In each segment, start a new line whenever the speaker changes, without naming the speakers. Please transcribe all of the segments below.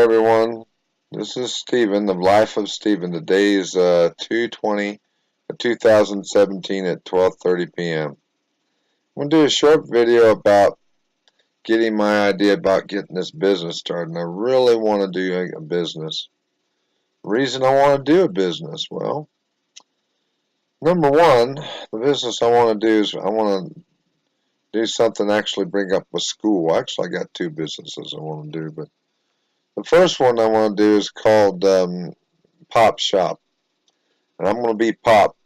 everyone. This is Stephen, the Life of Stephen. Today is 2/20/2017 at 12:30 p.m. I'm going to do a short video about getting my idea about getting this business started. I really want to do a business. The reason I want to do a business, well, number one, the business I want to do is I want to do something actually bring up with school. Actually, I got two businesses I want to do, but the first one I want to do is called Pop Shop. And I'm going to be Pop.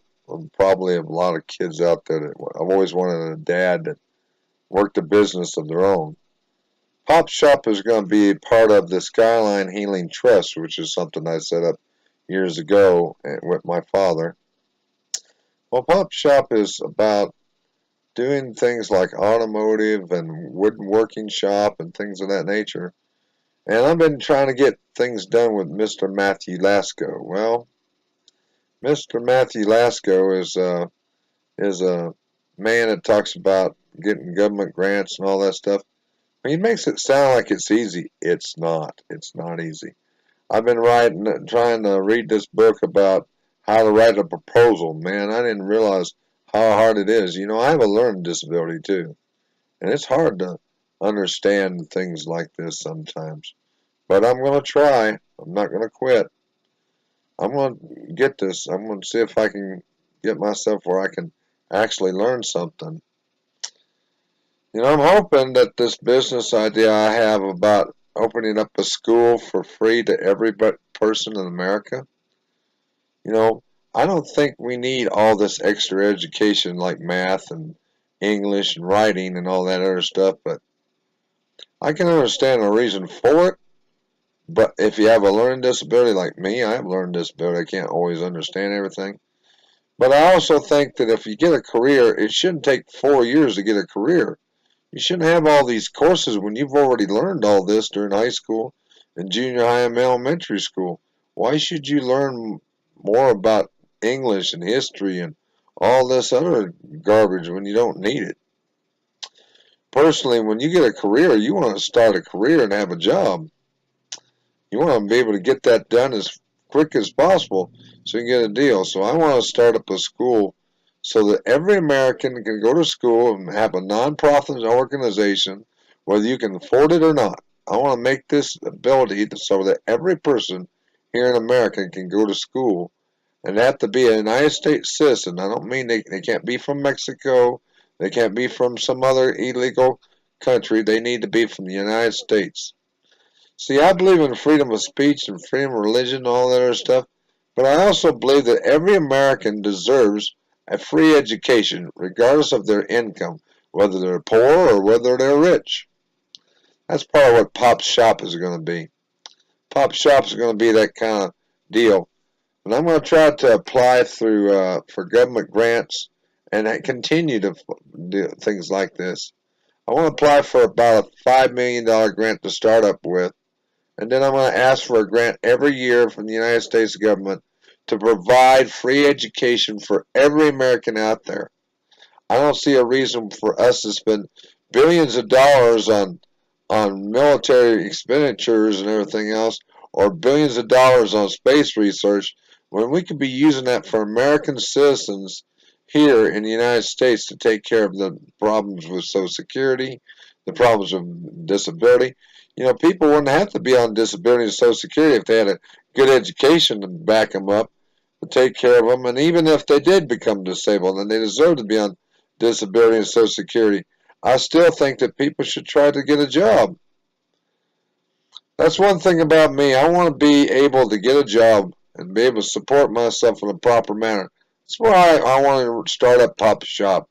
Probably a lot of kids out there that I've always wanted a dad that worked a business of their own. Pop Shop is going to be part of the Skyline Healing Trust, which is something I set up years ago with my father. Well, Pop Shop is about doing things like automotive and woodworking shop and things of that nature. And I've been trying to get things done with Mr. Matthew Lasco. Well, Mr. Matthew Lasco is a man that talks about getting government grants and all that stuff. He makes it sound like it's easy. It's not. It's not easy. I've been trying to read this book about how to write a proposal. Man, I didn't realize how hard it is. You know, I have a learning disability too, and it's hard to understand things like this sometimes. But I'm going to try. I'm not going to quit. I'm going to get this. I'm going to see if I can get myself where I can actually learn something. You know, I'm hoping that this business idea I have about opening up a school for free to every person in America, you know, I don't think we need all this extra education like math and English and writing and all that other stuff, but I can understand the reason for it. But if you have a learning disability like me, I have a learning disability. I can't always understand everything. But I also think that if you get a career, it shouldn't take 4 years to get a career. You shouldn't have all these courses when you've already learned all this during high school and junior high and elementary school. Why should you learn more about English and history and all this other garbage when you don't need it? Personally, when you get a career, you want to start a career and have a job. You want to be able to get that done as quick as possible so you can get a deal. So I want to start up a school so that every American can go to school and have a nonprofit organization, whether you can afford it or not. I want to make this ability so that every person here in America can go to school and they have to be a United States citizen. I don't mean they can't be from Mexico, they can't be from some other illegal country. They need to be from the United States. See, I believe in freedom of speech and freedom of religion and all that other stuff, but I also believe that every American deserves a free education, regardless of their income, whether they're poor or whether they're rich. That's part of what Pop Shop is going to be. Pop Shop is going to be that kind of deal. And I'm going to try to apply through for government grants and continue to do things like this. I want to apply for about a $5 million grant to start up with. And then I'm going to ask for a grant every year from the United States government to provide free education for every American out there. I don't see a reason for us to spend billions of dollars on military expenditures and everything else, or billions of dollars on space research, when we could be using that for American citizens here in the United States to take care of the problems with Social Security, the problems of disability. You know, people wouldn't have to be on disability and Social Security if they had a good education to back them up, to take care of them. And even if they did become disabled and they deserve to be on disability and Social Security, I still think that people should try to get a job. That's one thing about me. I want to be able to get a job and be able to support myself in a proper manner. That's why I want to start up Pop Shop.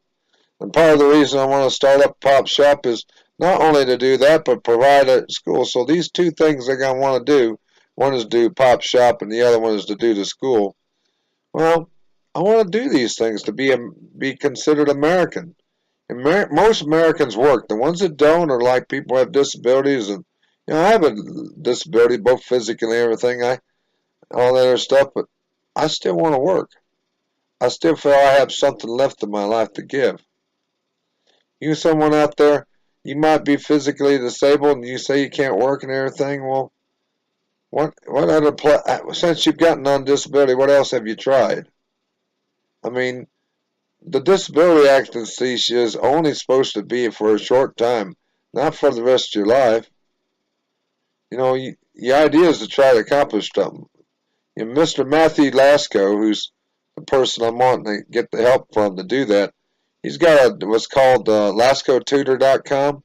And part of the reason I want to start up Pop Shop is not only to do that, but provide a school. So these two things I want to do, one is do Pop Shop and the other one is to do the school. Well, I want to do these things to be considered American. Most Americans work. The ones that don't are like people who have disabilities, and you know I have a disability, both physically and everything. All that other stuff, but I still want to work. I still feel I have something left in my life to give. You someone out there, you might be physically disabled and you say you can't work and everything. Well, What other since you've gotten on disability, what else have you tried? I mean, the disability agency is only supposed to be for a short time, not for the rest of your life. You know, the idea is to try to accomplish something. And Mr. Matthew Lasco, who's the person I'm wanting to get the help from to do that, he's got what's called LascoTutor.com.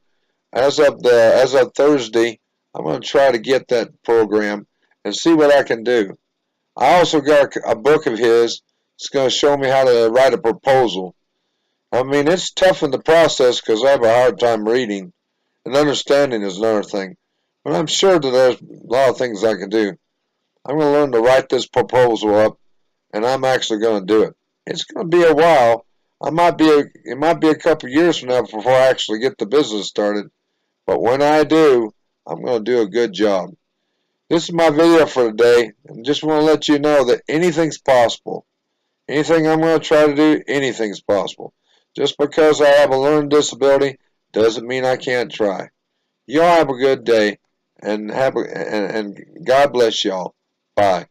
As of Thursday, I'm going to try to get that program and see what I can do. I also got a book of his. It's going to show me how to write a proposal. I mean, it's tough in the process because I have a hard time reading, and understanding is another thing. But I'm sure that there's a lot of things I can do. I'm going to learn to write this proposal up, and I'm actually going to do it. It's going to be a while. It might be a couple years from now before I actually get the business started. But when I do, I'm going to do a good job. This is my video for today, and just want to let you know that anything's possible. Anything I'm going to try to do, anything's possible. Just because I have a learning disability doesn't mean I can't try. Y'all have a good day, and God bless y'all. Bye.